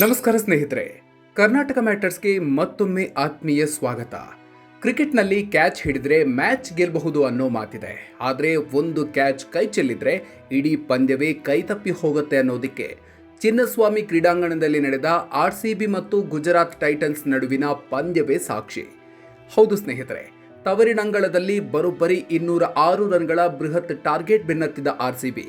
ನಮಸ್ಕಾರ ಸ್ನೇಹಿತರೆ, ಕರ್ನಾಟಕ ಮ್ಯಾಟರ್ಸ್ಗೆ ಮತ್ತೊಮ್ಮೆ ಆತ್ಮೀಯ ಸ್ವಾಗತ. ಕ್ರಿಕೆಟ್ನಲ್ಲಿ ಕ್ಯಾಚ್ ಹಿಡಿದ್ರೆ ಮ್ಯಾಚ್ ಗೆಲ್ಲಬಹುದು ಅನ್ನೋ ಮಾತಿದೆ. ಆದರೆ ಒಂದು ಕ್ಯಾಚ್ ಕೈ ಚೆಲ್ಲಿದ್ರೆ ಇಡೀ ಪಂದ್ಯವೇ ಕೈತಪ್ಪಿ ಹೋಗುತ್ತೆ ಅನ್ನೋದಕ್ಕೆ ಚಿನ್ನಸ್ವಾಮಿ ಕ್ರೀಡಾಂಗಣದಲ್ಲಿ ನಡೆದ RCB ಮತ್ತು ಗುಜರಾತ್ ಟೈಟನ್ಸ್ ನಡುವಿನ ಪಂದ್ಯವೇ ಸಾಕ್ಷಿ. ಹೌದು ಸ್ನೇಹಿತರೆ, ತವರಿನಂಗಳದಲ್ಲಿ ಬರೋಬ್ಬರಿ 206 ರನ್ಗಳ ಬೃಹತ್ ಟಾರ್ಗೆಟ್ ಬೆನ್ನತ್ತಿದ RCB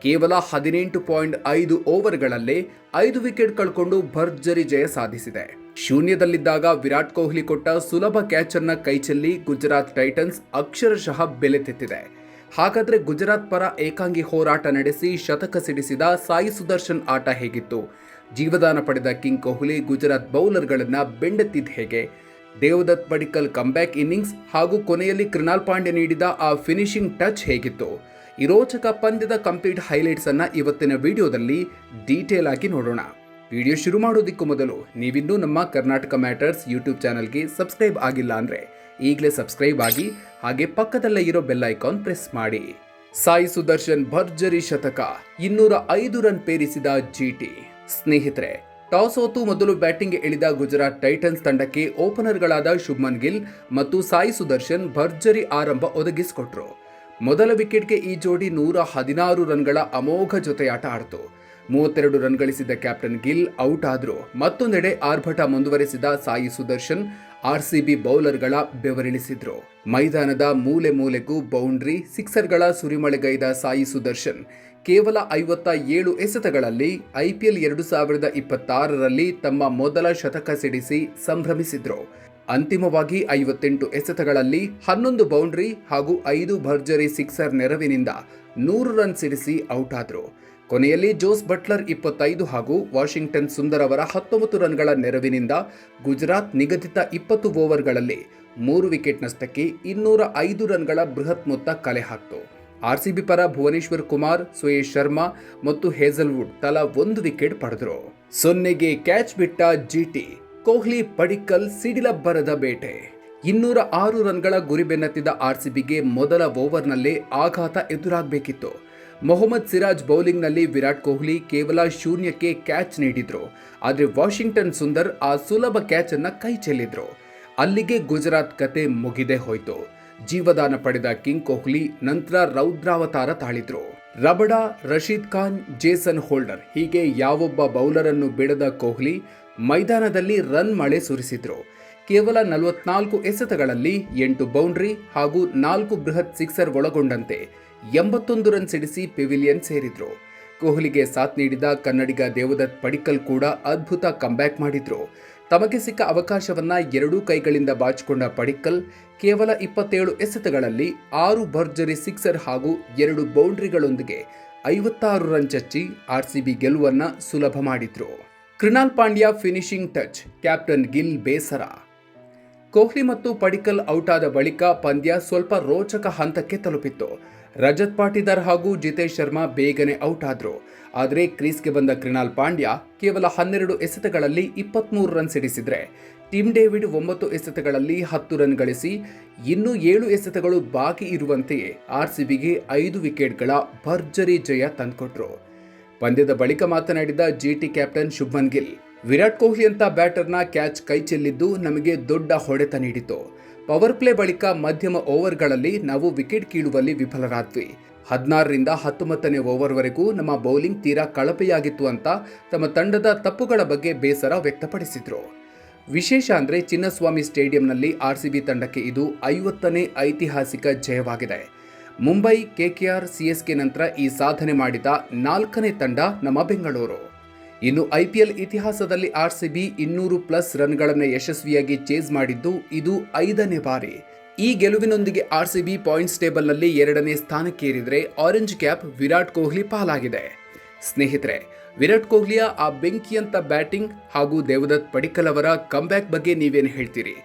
ಕೇವಲ 18.5 ಓವರ್ಗಳಲ್ಲೇ 5 ವಿಕೆಟ್ ಕಳ್ಕೊಂಡು ಭರ್ಜರಿ ಜಯ ಸಾಧಿಸಿದೆ. ಶೂನ್ಯದಲ್ಲಿದ್ದಾಗ ವಿರಾಟ್ ಕೊಹ್ಲಿ ಕೊಟ್ಟ ಸುಲಭ ಕ್ಯಾಚ್ ಅನ್ನ ಕೈಚೆಲ್ಲಿ ಗುಜರಾತ್ ಟೈಟನ್ಸ್ ಅಕ್ಷರಶಃ ಬೆಲೆ ತೆತ್ತಿದೆ. ಹಾಗಾದ್ರೆ ಗುಜರಾತ್ ಪರ ಏಕಾಂಗಿ ಹೋರಾಟ ನಡೆಸಿ ಶತಕ ಸಿಡಿಸಿದ ಸಾಯಿ ಸುದರ್ಶನ್ ಆಟ ಹೇಗಿತ್ತು? ಜೀವದಾನ ಪಡೆದ ಕಿಂಗ್ ಕೊಹ್ಲಿ ಗುಜರಾತ್ ಬೌಲರ್ಗಳನ್ನ ಬೆಂಡೆತ್ತಿದ್ದು ಹೇಗೆ? ದೇವದತ್ ಪಡಿಕ್ಕಲ್ ಕಂಬ್ಯಾಕ್ ಇನ್ನಿಂಗ್ಸ್ ಹಾಗೂ ಕೊನೆಯಲ್ಲಿ ಕೃಣಾಲ್ ಪಾಂಡ್ಯ ನೀಡಿದ ಆ ಫಿನಿಶಿಂಗ್ ಟಚ್ ಹೇಗಿತ್ತು? ಈ ರೋಚಕ ಪಂದ್ಯದ ಕಂಪ್ಲೀಟ್ ಹೈಲೈಟ್ಸ್ ಅನ್ನ ಇವತ್ತಿನ ವಿಡಿಯೋದಲ್ಲಿ ಡೀಟೇಲ್ ಆಗಿ ನೋಡೋಣ. ವಿಡಿಯೋ ಶುರು ಮಾಡೋದಕ್ಕೂ ಮೊದಲು ನೀವಿನ್ನೂ ನಮ್ಮ ಕರ್ನಾಟಕ ಮ್ಯಾಟರ್ಸ್ ಯೂಟ್ಯೂಬ್ ಚಾನಲ್ಗೆ ಸಬ್ಸ್ಕ್ರೈಬ್ ಆಗಿಲ್ಲ ಅಂದ್ರೆ ಈಗಲೇ ಸಬ್ಸ್ಕ್ರೈಬ್ ಆಗಿ, ಹಾಗೆ ಪಕ್ಕದಲ್ಲೇ ಇರೋ ಬೆಲ್ ಐಕಾನ್ ಪ್ರೆಸ್ ಮಾಡಿ. ಸಾಯಿ ಸುದರ್ಶನ್ ಭರ್ಜರಿ ಶತಕ, 205 ರನ್ ಪೇರಿಸಿದ GT. ಸ್ನೇಹಿತರೆ, ಟಾಸ್ ಸೋತು ಮೊದಲು ಬ್ಯಾಟಿಂಗ್ಗೆ ಇಳಿದ ಗುಜರಾತ್ ಟೈಟನ್ಸ್ ತಂಡಕ್ಕೆ ಓಪನರ್ಗಳಾದ ಶುಭ್ಮನ್ ಗಿಲ್ ಮತ್ತು ಸಾಯಿ ಸುದರ್ಶನ್ ಭರ್ಜರಿ ಆರಂಭ ಒದಗಿಸಿಕೊಟ್ರು. ಮೊದಲ ವಿಕೆಟ್ಗೆ ಈ ಜೋಡಿ 116 ರನ್ಗಳ ಅಮೋಘ ಜೊತೆಯಾಟ ಆಡಿತು. 32 ರನ್ ಗಳಿಸಿದ ಕ್ಯಾಪ್ಟನ್ ಗಿಲ್ ಔಟ್ ಆದ್ರು. ಮತ್ತೊಂದೆಡೆ ಆರ್ಭಟ ಮುಂದುವರೆಸಿದ ಸಾಯಿ ಸುದರ್ಶನ್ RCB ಬೌಲರ್ಗಳ ಬೆವರಿಳಿಸಿದ್ರು. ಮೈದಾನದ ಮೂಲೆ ಮೂಲೆಗೂ ಬೌಂಡ್ರಿ, ಸಿಕ್ಸರ್ಗಳ ಸುರಿಮಳೆಗೈದ ಸಾಯಿ ಸುದರ್ಶನ್ ಕೇವಲ 57 ಎಸೆತಗಳಲ್ಲಿ IPL 2026ರಲ್ಲಿ ತಮ್ಮ ಮೊದಲ ಶತಕ ಸಿಡಿಸಿ ಸಂಭ್ರಮಿಸಿದ್ರು. ಅಂತಿಮವಾಗಿ 58 ಎಸೆತಗಳಲ್ಲಿ 11 ಬೌಂಡ್ರಿ ಹಾಗೂ 5 ಭರ್ಜರಿ ಸಿಕ್ಸರ್ ನೆರವಿನಿಂದ 100 ರನ್ ಸಿಡಿಸಿ ಔಟ್ ಆದ್ರು. ಕೊನೆಯಲ್ಲಿ ಜೋಸ್ ಬಟ್ಲರ್ 25 ಹಾಗೂ ವಾಷಿಂಗ್ಟನ್ ಸುಂದರ್ ಅವರ 19 ರನ್ಗಳ ನೆರವಿನಿಂದ ಗುಜರಾತ್ ನಿಗದಿತ 20 ಓವರ್ಗಳಲ್ಲಿ 3 ವಿಕೆಟ್ ನಷ್ಟಕ್ಕೆ 205 ರನ್ಗಳ ಬೃಹತ್ ಮೊತ್ತ ಕಲೆ ಹಾಕಿತು. RCB ಪರ ಭುವನೇಶ್ವರ್ ಕುಮಾರ್, ಸುಯೇಶ್ ಶರ್ಮಾ ಮತ್ತು ಹೇಜಲ್ವುಡ್ ತಲಾ 1 ವಿಕೆಟ್ ಪಡೆದರು. 0ಗೆ ಕ್ಯಾಚ್ ಬಿಟ್ಟ GT. ಕೊಹ್ಲಿ ಪಡಿಕ್ಕಲ್ ಸಿಡಿಲಬ್ಬರದ ಬೇಟೆ. 206 ರನ್ಗಳ ಗುರಿ ಬೆನ್ನತ್ತಿದ RCBಗೆ ಮೊದಲ ಓವರ್ನಲ್ಲೇ ಆಘಾತ ಎದುರಾಗಬೇಕಿತ್ತು. ಮೊಹಮ್ಮದ್ ಸಿರಾಜ್ ಬೌಲಿಂಗ್ನಲ್ಲಿ ವಿರಾಟ್ ಕೊಹ್ಲಿ ಕೇವಲ ಶೂನ್ಯಕ್ಕೆ ಕ್ಯಾಚ್ ನೀಡಿದ್ರು. ಆದರೆ ವಾಷಿಂಗ್ಟನ್ ಸುಂದರ್ ಆ ಸುಲಭ ಕ್ಯಾಚ್ ಅನ್ನ ಕೈ ಚೆಲ್ಲಿದ್ರು. ಅಲ್ಲಿಗೆ ಗುಜರಾತ್ ಕತೆ ಮುಗಿದೇ ಹೋಯ್ತು. ಜೀವದಾನ ಪಡೆದ ಕಿಂಗ್ ಕೊಹ್ಲಿ ನಂತರ ರೌದ್ರಾವತಾರ ತಾಳಿದ್ರು. Rabada, Rashid Khan, Jason holder ಹೀಗೆ ಯಾವೊಬ್ಬ ಬೌಲರ್ ಅನ್ನು ಬಿಡದ ಕೊಹ್ಲಿ ಮೈದಾನದಲ್ಲಿ ರನ್ ಮಳೆ ಸುರಿಸಿದ್ರು. ಕೇವಲ 44 ಎಸೆತಗಳಲ್ಲಿ 8 ಬೌಂಡ್ರಿ ಹಾಗೂ 4 ಬೃಹತ್ ಸಿಕ್ಸರ್ ಒಳಗೊಂಡಂತೆ 81 ರನ್ ಸಿಡಿಸಿ ಪೆವಿಲಿಯನ್ ಸೇರಿದ್ರು. ಕೊಹ್ಲಿಗೆ ಸಾಥ್ ನೀಡಿದ ಕನ್ನಡಿಗ ದೇವದತ್ ಪಡಿಕ್ಕಲ್ ಕೂಡ ಅದ್ಭುತ ಕಂಬ್ಯಾಕ್ ಮಾಡಿದ್ರು. ತಮಗೆ ಸಿಕ್ಕ ಅವಕಾಶವನ್ನ 2 ಕೈಗಳಿಂದ ಬಾಚಿಕೊಂಡ ಪಡಿಕ್ಕಲ್ ಕೇವಲ 27 ಎಸೆತಗಳಲ್ಲಿ 6 ಭರ್ಜರಿ ಸಿಕ್ಸರ್ ಹಾಗೂ 2 ಬೌಂಡ್ರಿಗಳೊಂದಿಗೆ 56 ರನ್ ಚಚ್ಚಿ RCB ಗೆಲುವನ್ನ ಸುಲಭ ಮಾಡಿದ್ರು. Krunal Pandya finishing touch, captain Gill ಬೇಸರ. ಕೊಹ್ಲಿ ಮತ್ತು ಪಡಿಕ್ಕಲ್ ಔಟ್ ಆದ ಬಳಿಕ ಪಂದ್ಯ ಸ್ವಲ್ಪ ರೋಚಕ ಹಂತಕ್ಕೆ ತಲುಪಿತ್ತು. ರಜತ್ ಪಾಟಿದಾರ್ ಹಾಗೂ ಜಿತೇಶ್ ಶರ್ಮಾ ಬೇಗನೆ ಔಟ್ ಆದ್ರು. ಆದರೆ ಕ್ರೀಸ್ಗೆ ಬಂದ ಕೃಣಾಲ್ ಪಾಂಡ್ಯ ಕೇವಲ 12 ಎಸೆತಗಳಲ್ಲಿ 23 ರನ್ ಸಿಡಿಸಿದ್ರೆ ಟಿಮ್ ಡೇವಿಡ್ 9 ಎಸೆತಗಳಲ್ಲಿ 10 ರನ್ ಗಳಿಸಿ ಇನ್ನೂ 7 ಎಸೆತಗಳು ಬಾಕಿ ಇರುವಂತೆಯೇ RCBಗೆ 5 ವಿಕೆಟ್ಗಳ ಭರ್ಜರಿ ಜಯ ತಂದುಕೊಟ್ರು. ಪಂದ್ಯದ ಬಳಿಕ ಮಾತನಾಡಿದ GT ಕ್ಯಾಪ್ಟನ್ ಶುಭ್ಮನ್ ಗಿಲ್, ವಿರಾಟ್ ಕೊಹ್ಲಿ ಅಂತ ಬ್ಯಾಟರ್ನ ಕ್ಯಾಚ್ ಕೈ ಚೆಲ್ಲಿದ್ದು ನಮಗೆ ದೊಡ್ಡ ಹೊಡೆತ ನೀಡಿತು. ಪವರ್ ಪ್ಲೇ ಬಳಿಕ ಮಧ್ಯಮ ಓವರ್ಗಳಲ್ಲಿ ನಾವು ವಿಕೆಟ್ ಕೀಳುವಲ್ಲಿ ವಿಫಲರಾದ್ವಿ. 16ರಿಂದ 19ನೇ ಓವರ್ವರೆಗೂ ನಮ್ಮ ಬೌಲಿಂಗ್ ತೀರಾ ಕಳಪೆಯಾಗಿತ್ತು ಅಂತ ತಮ್ಮ ತಂಡದ ತಪ್ಪುಗಳ ಬಗ್ಗೆ ಬೇಸರ ವ್ಯಕ್ತಪಡಿಸಿದ್ರು. ವಿಶೇಷ ಅಂದ್ರೆ ಚಿನ್ನಸ್ವಾಮಿ ಸ್ಟೇಡಿಯಂನಲ್ಲಿ RCB ತಂಡಕ್ಕೆ ಇದು 50ನೇ ಐತಿಹಾಸಿಕ ಜಯವಾಗಿದೆ. ಮುಂಬೈ, KKR, CSK ನಂತರ ಈ ಸಾಧನೆ ಮಾಡಿದ 4ನೇ ತಂಡ ನಮ್ಮ ಬೆಂಗಳೂರು. ಇನ್ನು IPL ಇತಿಹಾಸದಲ್ಲಿ RCB 200+ ರನ್ಗಳನ್ನು ಯಶಸ್ವಿಯಾಗಿ ಚೇಸ್ ಮಾಡಿದ್ದು ಇದು 5ನೇ ಬಾರಿ. ಈ ಗೆಲುವಿನೊಂದಿಗೆ RCB ಪಾಯಿಂಟ್ಸ್ ಟೇಬಲ್ನಲ್ಲಿ 2ನೇ ಸ್ಥಾನಕ್ಕೇರಿದ್ರೆ ಆರೆಂಜ್ ಕ್ಯಾಪ್ ವಿರಾಟ್ ಕೊಹ್ಲಿ ಪಾಲಾಗಿದೆ. ಸ್ನೇಹಿತರೆ, ವಿರಾಟ್ ಕೊಹ್ಲಿಯ ಆ ಬೆಂಕಿಯಂತ ಬ್ಯಾಟಿಂಗ್ ಹಾಗೂ ದೇವದತ್ ಪಡಿಕ್ಕಲ್ ಅವರ ಕಂಬ್ಯಾಕ್ ಬಗ್ಗೆ ನೀವೇನು ಹೇಳ್ತೀರಿ?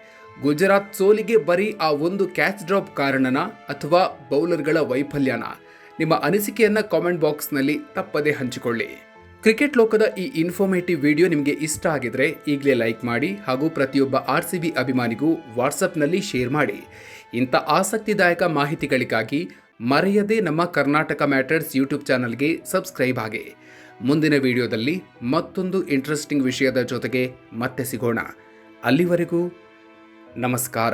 ಗುಜರಾತ್ ಸೋಲಿಗೆ ಬರೀ ಆ ಒಂದು ಕ್ಯಾಚ್ ಡ್ರಾಪ್ ಕಾರಣನಾ ಅಥವಾ ಬೌಲರ್ಗಳ ವೈಫಲ್ಯನ? ನಿಮ್ಮ ಅನಿಸಿಕೆಯನ್ನ ಕಾಮೆಂಟ್ ಬಾಕ್ಸ್ನಲ್ಲಿ ತಪ್ಪದೇ ಹಂಚಿಕೊಳ್ಳಿ. ಕ್ರಿಕೆಟ್ ಲೋಕದ ಈ ಇನ್ಫಾರ್ಮೇಟಿವ್ ವಿಡಿಯೋ ನಿಮಗೆ ಇಷ್ಟ ಆಗಿದ್ರೆ ಈಗಲೇ ಲೈಕ್ ಮಾಡಿ ಹಾಗೂ ಪ್ರತಿಯೊಬ್ಬ RCB ಅಭಿಮಾನಿಗೂ ವಾಟ್ಸಪ್ನಲ್ಲಿ ಶೇರ್ ಮಾಡಿ. ಇಂಥ ಆಸಕ್ತಿದಾಯಕ ಮಾಹಿತಿಗಳಿಗಾಗಿ ಮರೆಯದೆ ನಮ್ಮ ಕರ್ನಾಟಕ ಮ್ಯಾಟರ್ಸ್ ಯೂಟ್ಯೂಬ್ ಚಾನಲ್ಗೆ ಸಬ್ಸ್ಕ್ರೈಬ್ ಆಗಿ. ಮುಂದಿನ ವಿಡಿಯೋದಲ್ಲಿ ಮತ್ತೊಂದು ಇಂಟ್ರೆಸ್ಟಿಂಗ್ ವಿಷಯದ ಜೊತೆಗೆ ಮತ್ತೆ ಸಿಗೋಣ. ಅಲ್ಲಿವರೆಗೂ ನಮಸ್ಕಾರ.